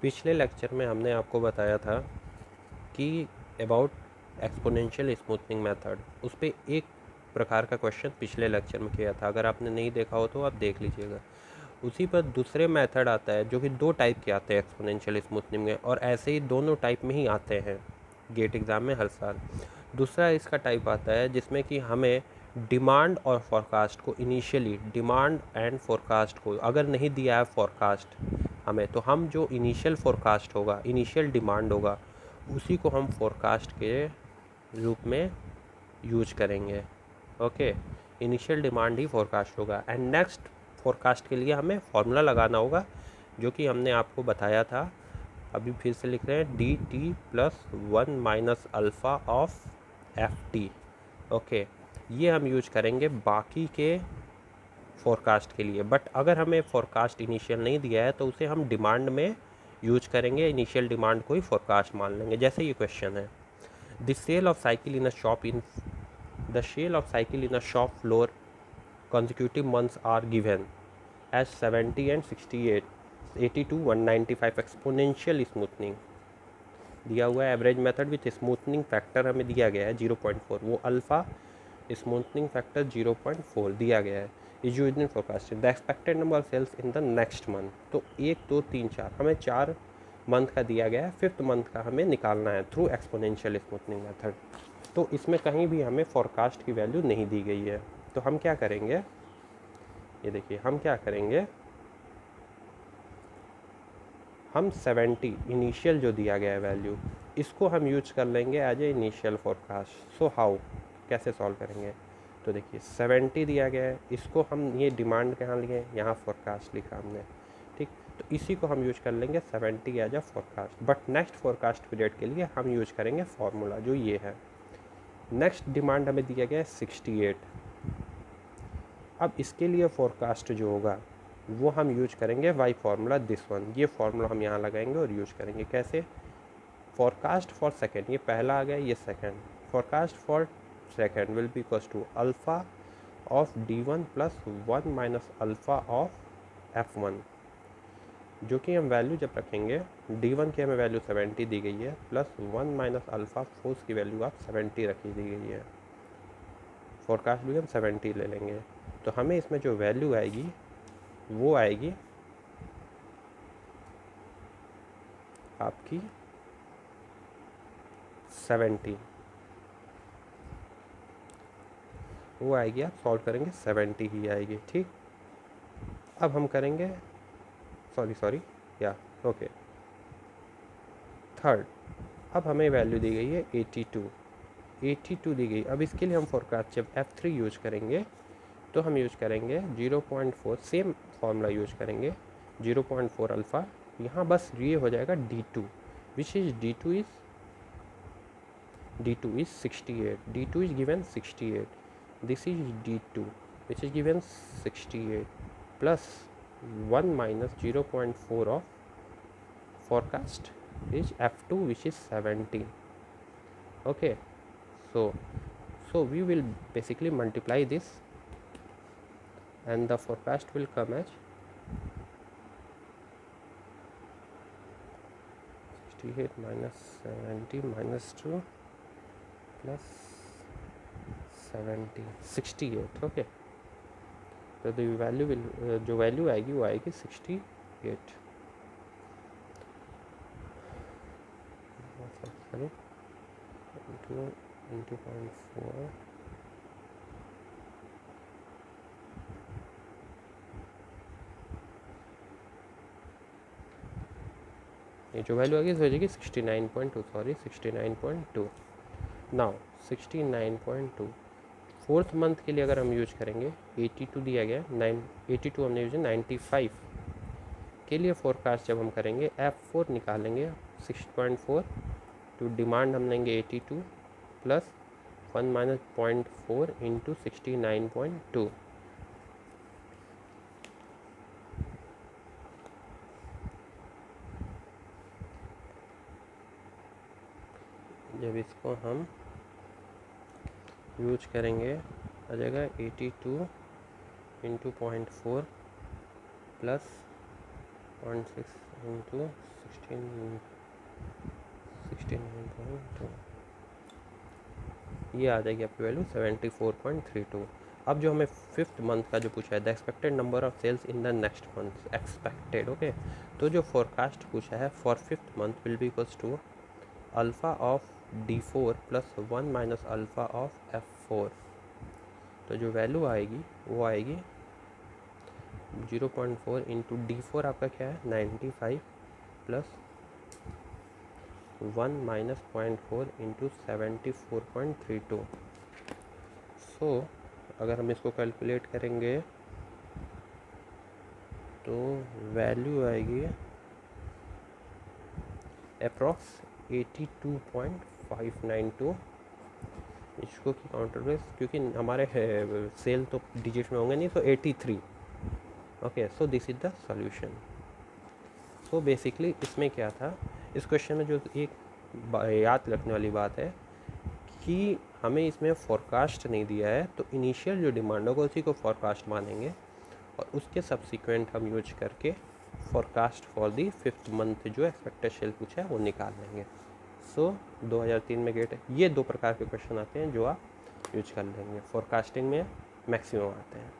पिछले लेक्चर में हमने आपको बताया था कि अबाउट एक्सपोनेंशियल स्मूथनिंग मेथड, उस पर एक प्रकार का क्वेश्चन पिछले लेक्चर में किया था। अगर आपने नहीं देखा हो तो आप देख लीजिएगा। उसी पर दूसरे मेथड आता है जो कि दो टाइप के आते हैं एक्सपोनेंशियल स्मूथनिंग में, और ऐसे ही दोनों टाइप में ही आते हैं गेट एग्ज़ाम में हर साल। दूसरा इसका टाइप आता है जिसमें कि हमें डिमांड और फॉरकास्ट को इनिशियली, डिमांड एंड फॉरकास्ट को अगर नहीं दिया है फॉरकास्ट हमें, तो हम जो इनिशियल फॉरकास्ट होगा, इनिशियल डिमांड होगा, उसी को हम फॉरकास्ट के रूप में यूज करेंगे। ओके, इनिशियल डिमांड ही फॉरकास्ट होगा। एंड नेक्स्ट फॉरकास्ट के लिए हमें फॉर्मूला लगाना होगा जो कि हमने आपको बताया था। अभी फिर से लिख रहे हैं, D T plus 1 minus alpha of F T. Okay, ये हम यूज करेंगे बाकी के फॉरकास्ट के लिए। बट अगर हमें फॉरकास्ट इनिशियल नहीं दिया है तो उसे हम डिमांड में यूज करेंगे, इनिशियल डिमांड को ही फॉरकास्ट मान लेंगे। जैसे ये क्वेश्चन है, the sale of cycle in a shop in the sale of cycle in a shop floor consecutive months are given as 70 and 68, 82, 195 exponential smoothening दिया हुआ है। Average method with smoothening factor हमें दिया गया है 0.4, वो अल्फ़ा स्मूथनिंग फैक्टर 0.4 दिया गया है। Is used in forecasting the expected number of sales in the next month. तो 1, 2, 3, 4 हमें 4 मंथ का दिया गया है, 5th मंथ का हमें निकालना है थ्रू एक्सपोनेंशियल स्मूथनिंग मेथड। तो इसमें कहीं भी हमें फॉरकास्ट की वैल्यू नहीं दी गई है। तो हम क्या करेंगे, ये देखिए हम क्या करेंगे, हम 70 इनिशियल जो दिया गया है वैल्यू, इसको हम यूज कर लेंगे as a initial forecast. So how, कैसे सॉल्व करेंगे? तो देखिए 70 दिया गया है, इसको हम ये डिमांड कहाँ लिए, यहाँ फॉरकास्ट लिखा हमने, ठीक। तो इसी को हम यूज कर लेंगे 70 as a forecast. But next forecast period के लिए हम यूज करेंगे फॉर्मूला जो ये है। नेक्स्ट डिमांड हमें दिया गया है 68। अब इसके लिए फॉरकास्ट जो होगा वो हम यूज करेंगे वाई फार्मूला, दिस वन। ये फार्मूला हम यहाँ लगाएंगे और यूज करेंगे। कैसे? फॉरकास्ट फॉर सेकेंड, ये पहला आ गया, ये second. Forecast for second will be equals to alpha of D1 plus 1 minus alpha of F1, जो कि हम वैल्यू जब रखेंगे, D1 की हमें वैल्यू 70 दी गई है, प्लस 1 माइनस अल्फ़ा फोर्स की वैल्यू आप 70 रखी दी गई है। फॉरकास्ट भी हम 70 ले लेंगे। तो हमें इसमें जो वैल्यू आएगी वो आएगी आपकी 70, वो आएगी, आप सॉल्व करेंगे 70 ही आएगी, ठीक। अब हम करेंगे, सॉरी या ओके, थर्ड। अब हमें वैल्यू दी गई है 82 दी गई। अब इसके लिए हम फॉरकास्ट जब F3 यूज करेंगे तो हम यूज करेंगे 0.4, सेम फार्मूला यूज करेंगे 0.4 अल्फ़ा। यहाँ बस ये हो जाएगा D2, which is D2 is 68, D2 is given 68, this is D2 which is given 68 plus 1 minus 0.4 of forecast is F2 which is 70. Okay, so we will basically multiply this and the forecast will come as 68 minus 70 minus 2 plus 70, 68. Okay, तो the value will, जो value आएगी वो आएगी 68। Sorry, into 0.4, ये जो value आएगी हो जाएगी 69.2, सॉरी 69.2। नाउ 69.2 4th मंथ के लिए अगर हम यूज करेंगे, 82 दिया गया, 82 हमने यूज 95 के लिए फोरकास्ट जब हम करेंगे, F4 निकालेंगे 6.4 टू डिमांड हम लेंगे 82 प्लस 1 माइनस 0.4 इंटू 69.2। जब इसको हम यूज करेंगे आ जाएगा 82 इंटू 0.4 प्लस 0.6 इंटू 16.2, ये आ जाएगी आपकी वैल्यू 74.32। अब जो हमें फिफ्थ मंथ का जो पूछा है, the expected number of sales in the next month expected, okay. तो जो फोरकास्ट पूछा है for fifth month will be equals to alpha of D4 plus 1 minus alpha of F4। तो जो वैल्यू आएगी वो आएगी 0.4 इंटू D4 आपका क्या है 95 प्लस 1 माइनस 0.4 इंटू 74.32। सो अगर हम इसको कैलकुलेट करेंगे तो वैल्यू आएगी अप्रॉक्स 82.592। इसको की काउंटर बेस, क्योंकि हमारे सेल तो डिजिट में होंगे नहीं, तो 83। Okay, so this is the solution. So basically इसमें क्या था, इस क्वेश्चन में जो एक याद रखने वाली बात है कि हमें इसमें फोरकास्ट नहीं दिया है, तो इनिशियल जो डिमांड होगा उसी को फोरकास्ट मानेंगे और उसके सब्सिक्वेंट हम यूज करके forecast for the fifth month जो एक्सपेक्टेड सेल पूछा है वो निकाल लेंगे। सो 2003 में गेट ये दो प्रकार के क्वेश्चन आते हैं जो आप यूज कर लेंगे, फोरकास्टिंग में मैक्सिमम आते हैं।